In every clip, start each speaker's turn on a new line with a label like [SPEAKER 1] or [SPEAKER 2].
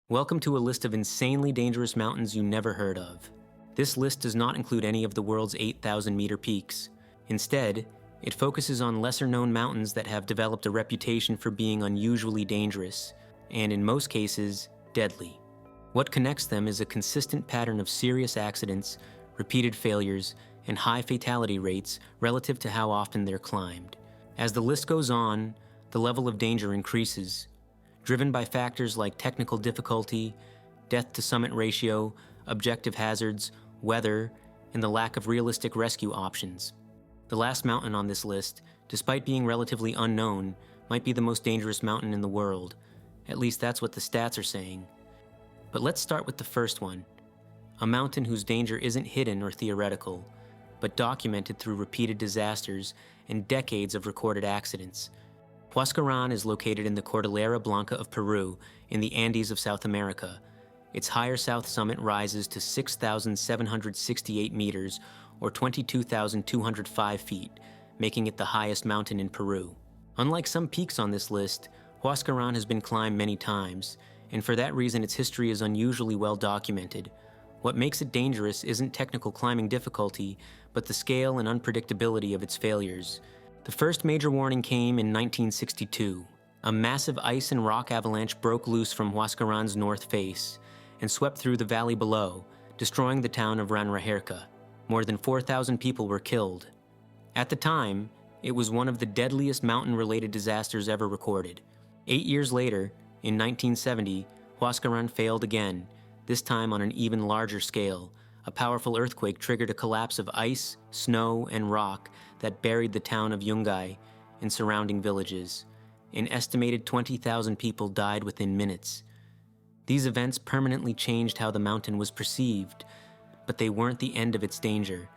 [SPEAKER 1] Welcome to a list of insanely dangerous mountains you never heard of. This list does not include any of the world's 8,000-meter peaks. Instead, it focuses on lesser-known mountains that have developed a reputation for being unusually dangerous, and in most cases, deadly. What connects them is a consistent pattern of serious accidents, repeated failures, and high fatality rates relative to how often they're climbed. As the list goes on, the level of danger increases, driven by factors like technical difficulty, death-to-summit ratio, objective hazards, weather, and the lack of realistic rescue options. The last mountain on this list, despite being relatively unknown, might be the most dangerous mountain in the world. At least that's what the stats are saying. But let's start with the first one, a mountain whose danger isn't hidden or theoretical, but documented through repeated disasters and decades of recorded accidents. Huascarán is located in the Cordillera Blanca of Peru, in the Andes of South America. Its higher south summit rises to 6,768 meters, or 22,205 feet, making it the highest mountain in Peru. Unlike some peaks on this list, Huascarán has been climbed many times, and for that reason its history is unusually well documented. What makes it dangerous isn't technical climbing difficulty, but the scale and unpredictability of its failures. The first major warning came in 1962. A massive ice and rock avalanche broke loose from Huascarán's north face and swept through the valley below, destroying the town of Ranrajerca. More than 4,000 people were killed. At the time, it was one of the deadliest mountain-related disasters ever recorded. 8 years later, in 1970, Huascarán failed again, this time on an even larger scale. A powerful earthquake triggered a collapse of ice, snow, and rock that buried the town of Yungay and surrounding villages. An estimated 20,000 people died within minutes. These events permanently changed how the mountain was perceived, but they weren't the end of its danger.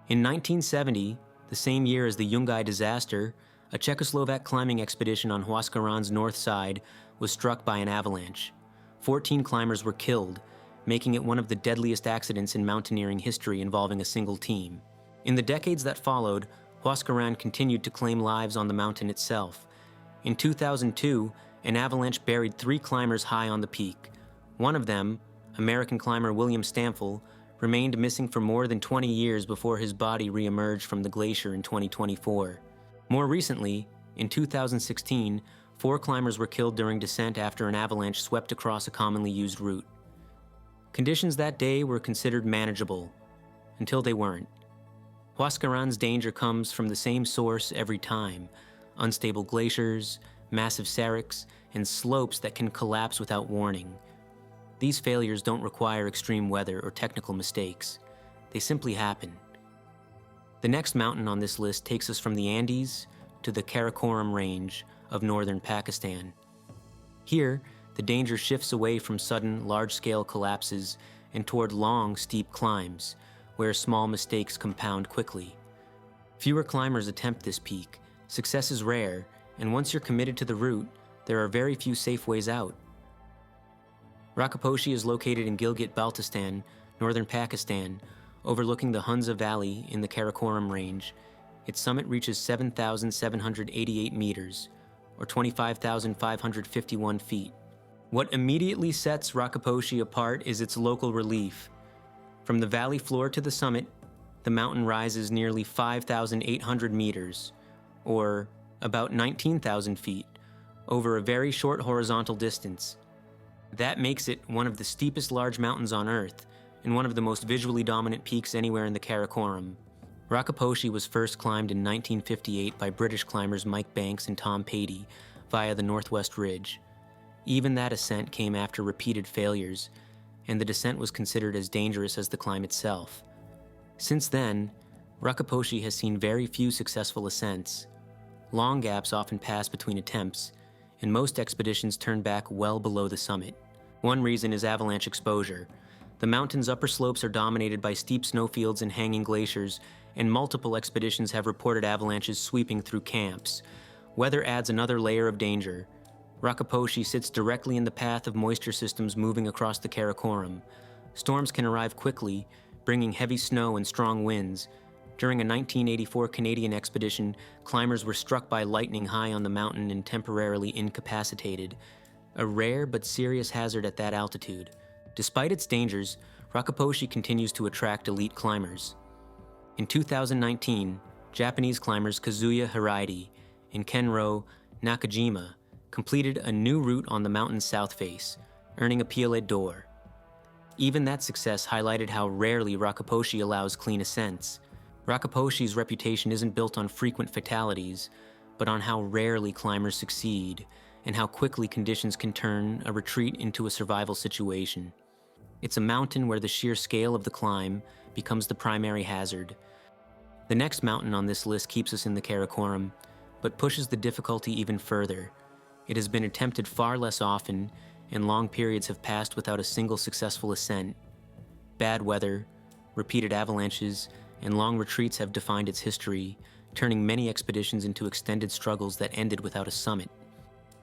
[SPEAKER 1] In 1970, the same year as the Yungay disaster, a Czechoslovak climbing expedition on Huascarán's north side was struck by an avalanche. 14 climbers were killed, making it one of the deadliest accidents in mountaineering history involving a single team. In the decades that followed, Huascarán continued to claim lives on the mountain itself. In 2002, an avalanche buried 3 climbers high on the peak. One of them, American climber William Stamfel, remained missing for more than 20 years before his body re-emerged from the glacier in 2024. More recently, in 2016, 4 climbers were killed during descent after an avalanche swept across a commonly used route. Conditions that day were considered manageable, until they weren't. Huascarán's danger comes from the same source every time: unstable glaciers, massive seracs, and slopes that can collapse without warning. These failures don't require extreme weather or technical mistakes. They simply happen. The next mountain on this list takes us from the Andes to the Karakoram Range of northern Pakistan. Here, the danger shifts away from sudden, large-scale collapses and toward long, steep climbs, where small mistakes compound quickly. Fewer climbers attempt this peak, success is rare, and once you're committed to the route, there are very few safe ways out. Rakaposhi is located in Gilgit-Baltistan, northern Pakistan, overlooking the Hunza Valley in the Karakoram Range. Its summit reaches 7,788 meters, or 25,551 feet. What immediately sets Rakaposhi apart is its local relief. From the valley floor to the summit, the mountain rises nearly 5,800 meters, or about 19,000 feet, over a very short horizontal distance. That makes it one of the steepest large mountains on Earth, and one of the most visually dominant peaks anywhere in the Karakoram. Rakaposhi was first climbed in 1958 by British climbers Mike Banks and Tom Patey via the Northwest Ridge. Even that ascent came after repeated failures, and the descent was considered as dangerous as the climb itself. Since then, Rakaposhi has seen very few successful ascents. Long gaps often pass between attempts, and most expeditions turn back well below the summit. One reason is avalanche exposure. The mountain's upper slopes are dominated by steep snowfields and hanging glaciers, and multiple expeditions have reported avalanches sweeping through camps. Weather adds another layer of danger. Rakaposhi sits directly in the path of moisture systems moving across the Karakoram. Storms can arrive quickly, bringing heavy snow and strong winds. During a 1984 Canadian expedition, climbers were struck by lightning high on the mountain and temporarily incapacitated. a rare but serious hazard at that altitude. Despite its dangers, Rakaposhi continues to attract elite climbers. In 2019, Japanese climbers Kazuya Hiraishi and Kenro Nakajima completed a new route on the mountain's south face, earning a Piele d'Or. Even that success highlighted how rarely Rakaposhi allows clean ascents. Rakaposhi's reputation isn't built on frequent fatalities, but on how rarely climbers succeed and how quickly conditions can turn a retreat into a survival situation. It's a mountain where the sheer scale of the climb becomes the primary hazard. The next mountain on this list keeps us in the Karakoram, but pushes the difficulty even further. It has been attempted far less often, and long periods have passed without a single successful ascent. Bad weather, repeated avalanches, and long retreats have defined its history, turning many expeditions into extended struggles that ended without a summit.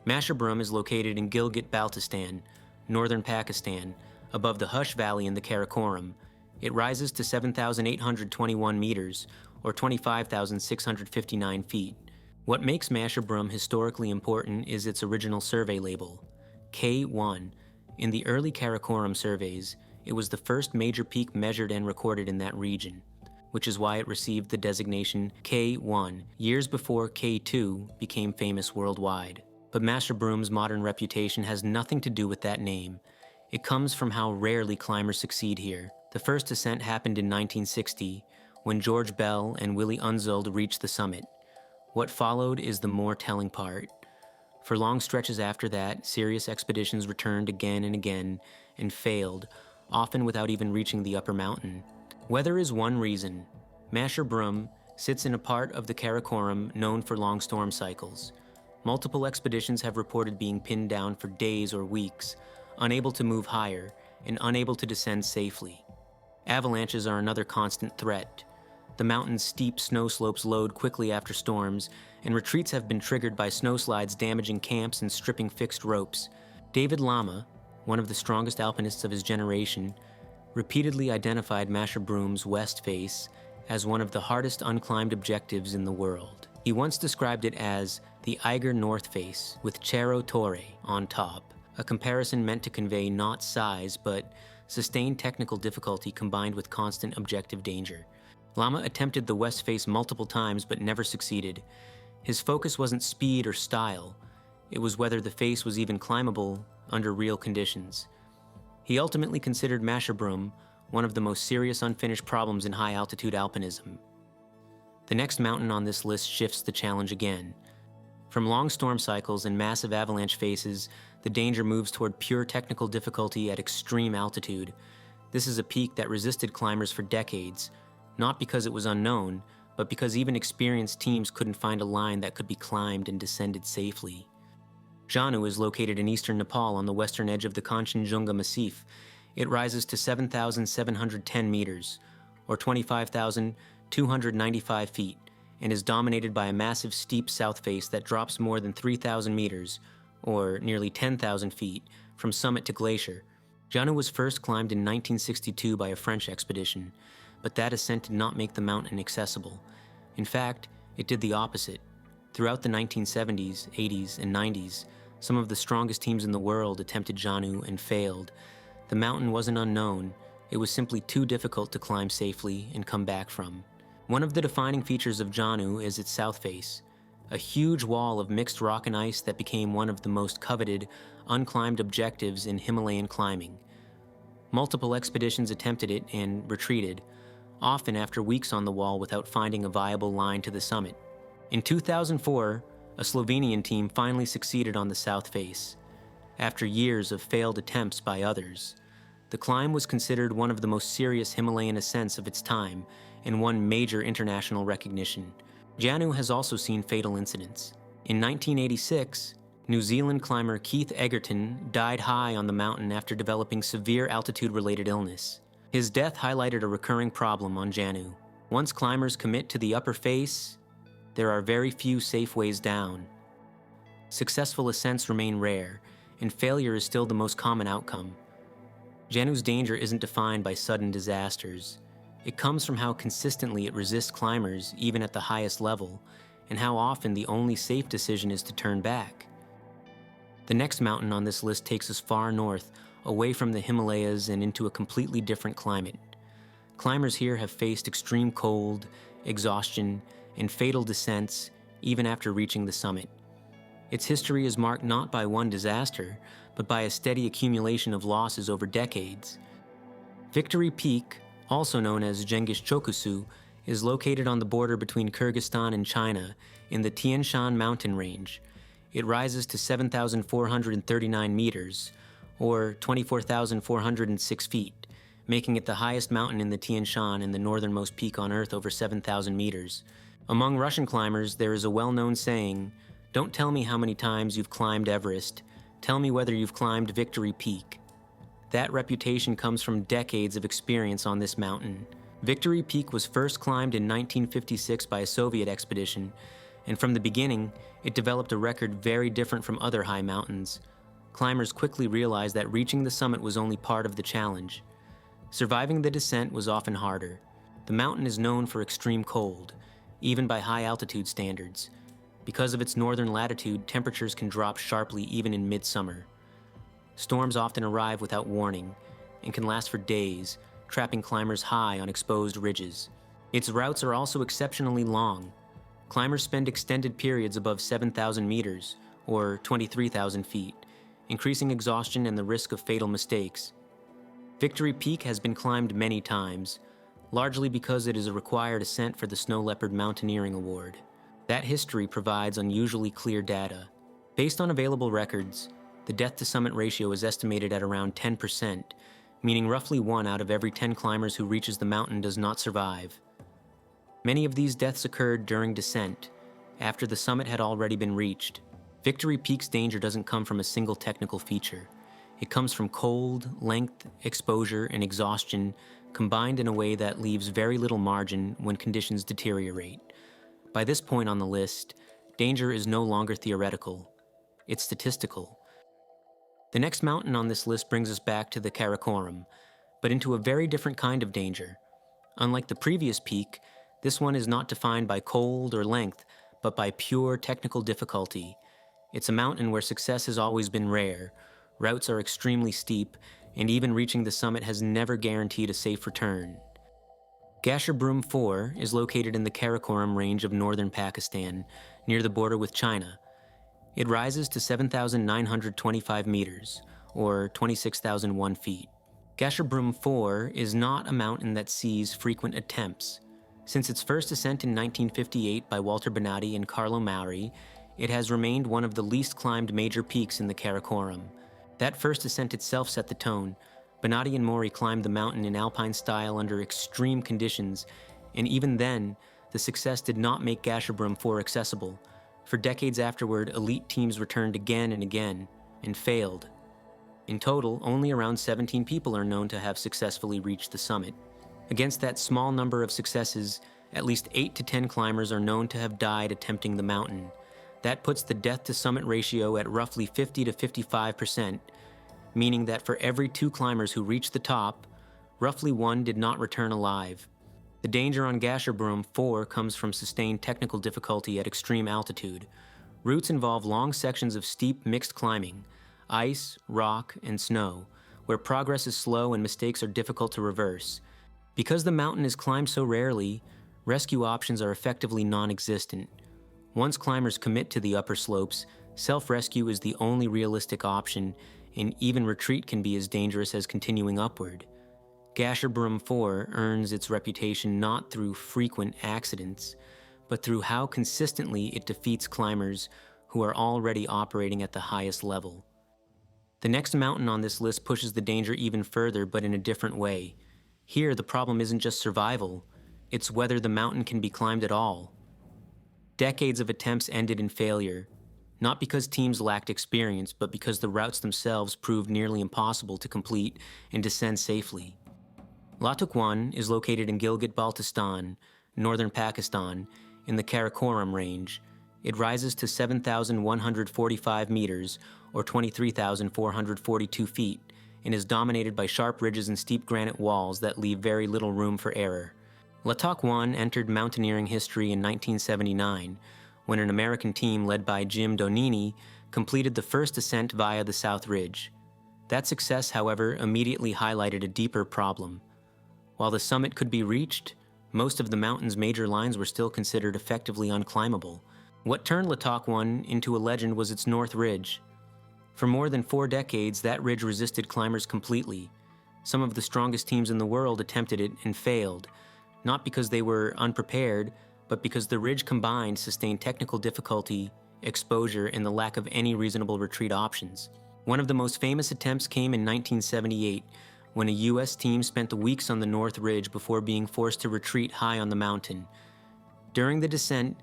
[SPEAKER 1] Masherbrum is located in Gilgit-Baltistan, northern Pakistan, above the Hush Valley in the Karakoram. It rises to 7,821 meters, or 25,659 feet. What makes Masherbrum historically important is its original survey label, K1. In the early Karakoram surveys, it was the first major peak measured and recorded in that region, which is why it received the designation K1 years before K2 became famous worldwide. But Masherbrum's modern reputation has nothing to do with that name. It comes from how rarely climbers succeed here. The first ascent happened in 1960, when George Bell and Willy Unzeld reached the summit. What followed is the more telling part. For long stretches after that, serious expeditions returned again and again and failed, often without even reaching the upper mountain. Weather is one reason. Masherbrum sits in a part of the Karakoram known for long storm cycles. Multiple expeditions have reported being pinned down for days or weeks, unable to move higher, and unable to descend safely. Avalanches are another constant threat. The mountain's steep snow slopes load quickly after storms, and retreats have been triggered by snowslides damaging camps and stripping fixed ropes. David Lama, one of the strongest alpinists of his generation, repeatedly identified Masherbrum's west face as one of the hardest unclimbed objectives in the world. He once described it as the Eiger North Face with Cerro Torre on top, a comparison meant to convey not size but sustained technical difficulty combined with constant objective danger. Lama attempted the west face multiple times but never succeeded. His focus wasn't speed or style, it was whether the face was even climbable under real conditions. He ultimately considered Masherbrum one of the most serious unfinished problems in high-altitude alpinism. The next mountain on this list shifts the challenge again. From long storm cycles and massive avalanche faces, the danger moves toward pure technical difficulty at extreme altitude. This is a peak that resisted climbers for decades, not because it was unknown, but because even experienced teams couldn't find a line that could be climbed and descended safely. Jannu is located in eastern Nepal on the western edge of the Kanchenjunga Massif. It rises to 7,710 meters, or 25,295 feet, and is dominated by a massive steep south face that drops more than 3,000 meters, or nearly 10,000 feet, from summit to glacier. Jannu was first climbed in 1962 by a French expedition, but that ascent did not make the mountain accessible. In fact, it did the opposite. Throughout the 1970s, 80s, and 90s, some of the strongest teams in the world attempted Jannu and failed. The mountain wasn't unknown, it was simply too difficult to climb safely and come back from. One of the defining features of Jannu is its south face, a huge wall of mixed rock and ice that became one of the most coveted, unclimbed objectives in Himalayan climbing. Multiple expeditions attempted it and retreated, often after weeks on the wall without finding a viable line to the summit. In 2004, a Slovenian team finally succeeded on the south face, after years of failed attempts by others. The climb was considered one of the most serious Himalayan ascents of its time and won major international recognition. Jannu has also seen fatal incidents. In 1986, New Zealand climber Keith Egerton died high on the mountain after developing severe altitude-related illness. His death highlighted a recurring problem on Jannu. Once climbers commit to the upper face, there are very few safe ways down. Successful ascents remain rare, and failure is still the most common outcome. Jannu's danger isn't defined by sudden disasters. It comes from how consistently it resists climbers, even at the highest level, and how often the only safe decision is to turn back. The next mountain on this list takes us far north, away from the Himalayas and into a completely different climate. Climbers here have faced extreme cold, exhaustion, and fatal descents even after reaching the summit. Its history is marked not by one disaster, but by a steady accumulation of losses over decades. Victory Peak, also known as Jengish Chokusu, is located on the border between Kyrgyzstan and China in the Tian Shan mountain range. It rises to 7,439 meters, or 24,406 feet, making it the highest mountain in the Tian Shan and the northernmost peak on Earth over 7,000 meters. Among Russian climbers, there is a well-known saying, "Don't tell me how many times you've climbed Everest, tell me whether you've climbed Victory Peak." That reputation comes from decades of experience on this mountain. Victory Peak was first climbed in 1956 by a Soviet expedition, and from the beginning, it developed a record very different from other high mountains. Climbers quickly realized that reaching the summit was only part of the challenge. Surviving the descent was often harder. The mountain is known for extreme cold, even by high altitude standards. Because of its northern latitude, temperatures can drop sharply even in midsummer. Storms often arrive without warning and can last for days, trapping climbers high on exposed ridges. Its routes are also exceptionally long. Climbers spend extended periods above 7,000 meters, or 23,000 feet, increasing exhaustion and the risk of fatal mistakes. Victory Peak has been climbed many times, largely because it is a required ascent for the Snow Leopard Mountaineering Award. That history provides unusually clear data. Based on available records, the death-to-summit ratio is estimated at around 10%, meaning roughly 1 out of every 10 climbers who reaches the mountain does not survive. Many of these deaths occurred during descent, after the summit had already been reached. Victory Peak's danger doesn't come from a single technical feature. It comes from cold, length, exposure, and exhaustion combined in a way that leaves very little margin when conditions deteriorate. By this point on the list, danger is no longer theoretical. It's statistical. The next mountain on this list brings us back to the Karakoram, but into a very different kind of danger. Unlike the previous peak, this one is not defined by cold or length, but by pure technical difficulty. It's a mountain where success has always been rare, routes are extremely steep, and even reaching the summit has never guaranteed a safe return. Gasherbrum IV is located in the Karakoram range of northern Pakistan, near the border with China. It rises to 7,925 meters, or 26,001 feet. Gasherbrum IV is not a mountain that sees frequent attempts. Since its first ascent in 1958 by Walter Bonatti and Carlo Mauri, it has remained one of the least climbed major peaks in the Karakoram. That first ascent itself set the tone. Bonatti and Mauri climbed the mountain in alpine style under extreme conditions, and even then, the success did not make Gasherbrum IV accessible. For decades afterward, elite teams returned again and again, and failed. In total, only around 17 people are known to have successfully reached the summit. Against that small number of successes, at least 8 to 10 climbers are known to have died attempting the mountain. That puts the death-to-summit ratio at roughly 50 to 55%, meaning that for every 2 climbers who reached the top, roughly 1 did not return alive. The danger on Gasherbrum IV comes from sustained technical difficulty at extreme altitude. Routes involve long sections of steep mixed climbing, ice, rock, and snow, where progress is slow and mistakes are difficult to reverse. Because the mountain is climbed so rarely, rescue options are effectively non-existent. Once climbers commit to the upper slopes, self-rescue is the only realistic option, and even retreat can be as dangerous as continuing upward. Gasherbrum IV earns its reputation not through frequent accidents, but through how consistently it defeats climbers who are already operating at the highest level. The next mountain on this list pushes the danger even further, but in a different way. Here, the problem isn't just survival, it's whether the mountain can be climbed at all. Decades of attempts ended in failure, not because teams lacked experience, but because the routes themselves proved nearly impossible to complete and descend safely. Latok I is located in Gilgit-Baltistan, northern Pakistan, in the Karakoram range. It rises to 7,145 meters, or 23,442 feet, and is dominated by sharp ridges and steep granite walls that leave very little room for error. Latok I entered mountaineering history in 1979, when an American team led by Jim Donini completed the first ascent via the South Ridge. That success, however, immediately highlighted a deeper problem. While the summit could be reached, most of the mountain's major lines were still considered effectively unclimbable. What turned Latok I into a legend was its North Ridge. For more than 4 decades, that ridge resisted climbers completely. Some of the strongest teams in the world attempted it and failed, not because they were unprepared, but because the ridge combined sustained technical difficulty, exposure, and the lack of any reasonable retreat options. One of the most famous attempts came in 1978, when a U.S. team spent weeks on the North Ridge before being forced to retreat high on the mountain. During the descent,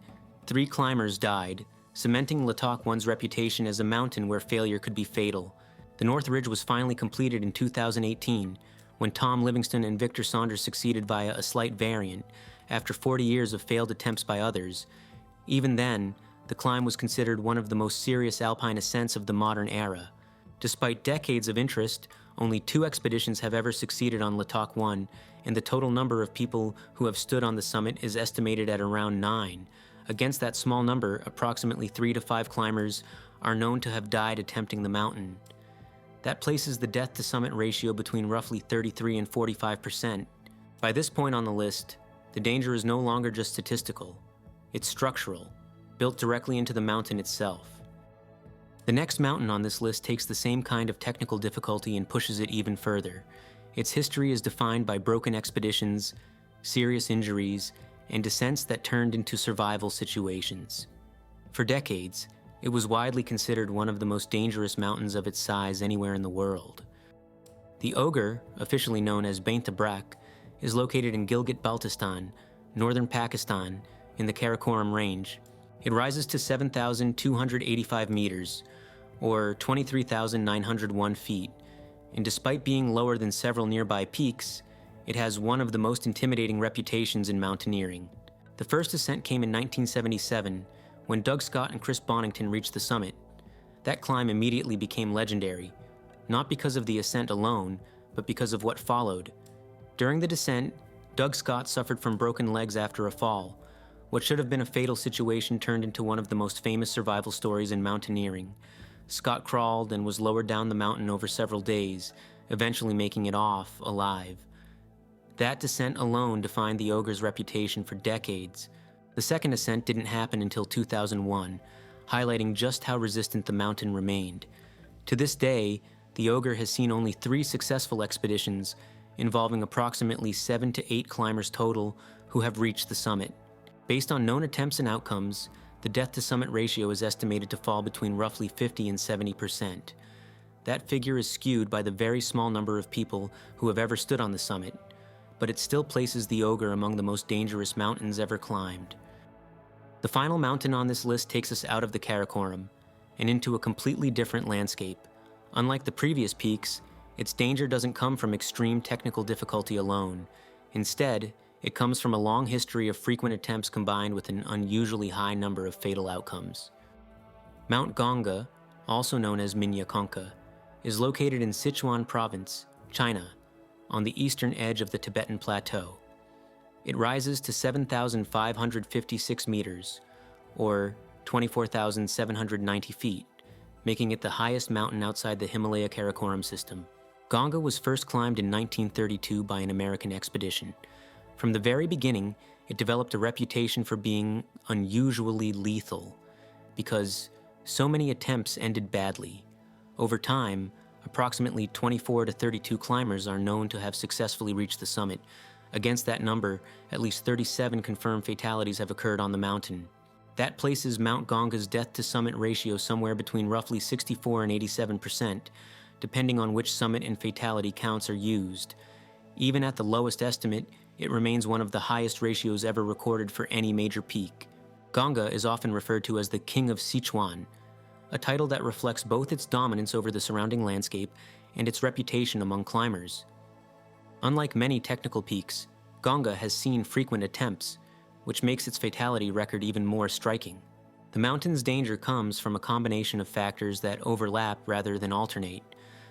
[SPEAKER 1] 3 climbers died, cementing Latok I's reputation as a mountain where failure could be fatal. The North Ridge was finally completed in 2018, when Tom Livingston and Victor Saunders succeeded via a slight variant, after 40 years of failed attempts by others. Even then, the climb was considered one of the most serious alpine ascents of the modern era. Despite decades of interest, only 2 expeditions have ever succeeded on Latok I, and the total number of people who have stood on the summit is estimated at around 9. Against that small number, approximately 3 to 5 climbers are known to have died attempting the mountain. That places the death-to-summit ratio between roughly 33 and 45%. By this point on the list, the danger is no longer just statistical. It's structural, built directly into the mountain itself. The next mountain on this list takes the same kind of technical difficulty and pushes it even further. Its history is defined by broken expeditions, serious injuries, and descents that turned into survival situations. For decades, it was widely considered one of the most dangerous mountains of its size anywhere in the world. The Ogre, officially known as Baintha Brakk, is located in Gilgit-Baltistan, northern Pakistan, in the Karakoram Range. It rises to 7,285 meters, or 23,901 feet, and despite being lower than several nearby peaks, it has one of the most intimidating reputations in mountaineering. The first ascent came in 1977, when Doug Scott and Chris Bonington reached the summit. That climb immediately became legendary, not because of the ascent alone, but because of what followed. During the descent, Doug Scott suffered from broken legs after a fall. What should have been a fatal situation turned into one of the most famous survival stories in mountaineering. Scott crawled and was lowered down the mountain over several days, eventually making it off alive. That descent alone defined the Ogre's reputation for decades. The second ascent didn't happen until 2001, highlighting just how resistant the mountain remained. To this day, the Ogre has seen only 3 successful expeditions, involving approximately 7 to 8 climbers total who have reached the summit. Based on known attempts and outcomes, the death-to-summit ratio is estimated to fall between roughly 50 and 70%. That figure is skewed by the very small number of people who have ever stood on the summit, but it still places the Ogre among the most dangerous mountains ever climbed. The final mountain on this list takes us out of the Karakoram and into a completely different landscape. Unlike the previous peaks, its danger doesn't come from extreme technical difficulty alone. Instead, it comes from a long history of frequent attempts combined with an unusually high number of fatal outcomes. Mount Gongga, also known as Minya Konka, is located in Sichuan Province, China, on the eastern edge of the Tibetan Plateau. It rises to 7,556 meters, or 24,790 feet, making it the highest mountain outside the Himalaya Karakoram system. Gongga was first climbed in 1932 by an American expedition. From the very beginning, it developed a reputation for being unusually lethal, because so many attempts ended badly. Over time, approximately 24 to 32 climbers are known to have successfully reached the summit. Against that number, at least 37 confirmed fatalities have occurred on the mountain. That places Mount Gongga's death-to-summit ratio somewhere between roughly 64 and 87%, depending on which summit and fatality counts are used. Even at the lowest estimate, it remains one of the highest ratios ever recorded for any major peak. Gongga is often referred to as the King of Sichuan, a title that reflects both its dominance over the surrounding landscape and its reputation among climbers. Unlike many technical peaks, Gongga has seen frequent attempts, which makes its fatality record even more striking. The mountain's danger comes from a combination of factors that overlap rather than alternate.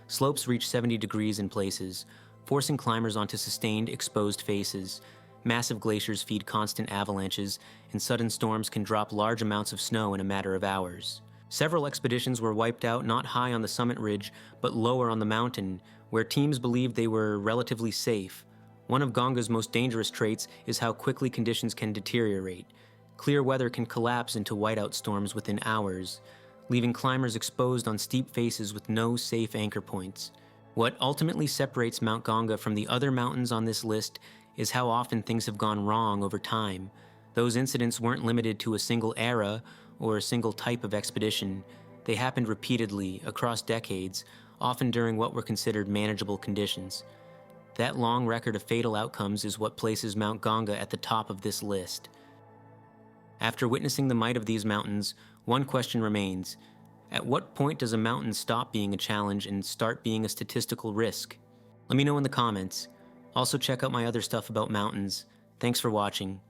[SPEAKER 1] Slopes reach 70 degrees in places, forcing climbers onto sustained, exposed faces. Massive glaciers feed constant avalanches, and sudden storms can drop large amounts of snow in a matter of hours. Several expeditions were wiped out not high on the summit ridge, but lower on the mountain, where teams believed they were relatively safe. One of Gongga's most dangerous traits is how quickly conditions can deteriorate. Clear weather can collapse into whiteout storms within hours, leaving climbers exposed on steep faces with no safe anchor points. What ultimately separates Mount Gongga from the other mountains on this list is how often things have gone wrong over time. Those incidents weren't limited to a single era or a single type of expedition. They happened repeatedly, across decades, often during what were considered manageable conditions. That long record of fatal outcomes is what places Mount Gongga at the top of this list. After witnessing the might of these mountains, one question remains. At what point does a mountain stop being a challenge and start being a statistical risk? Let me know in the comments. Also check out my other stuff about mountains. Thanks for watching.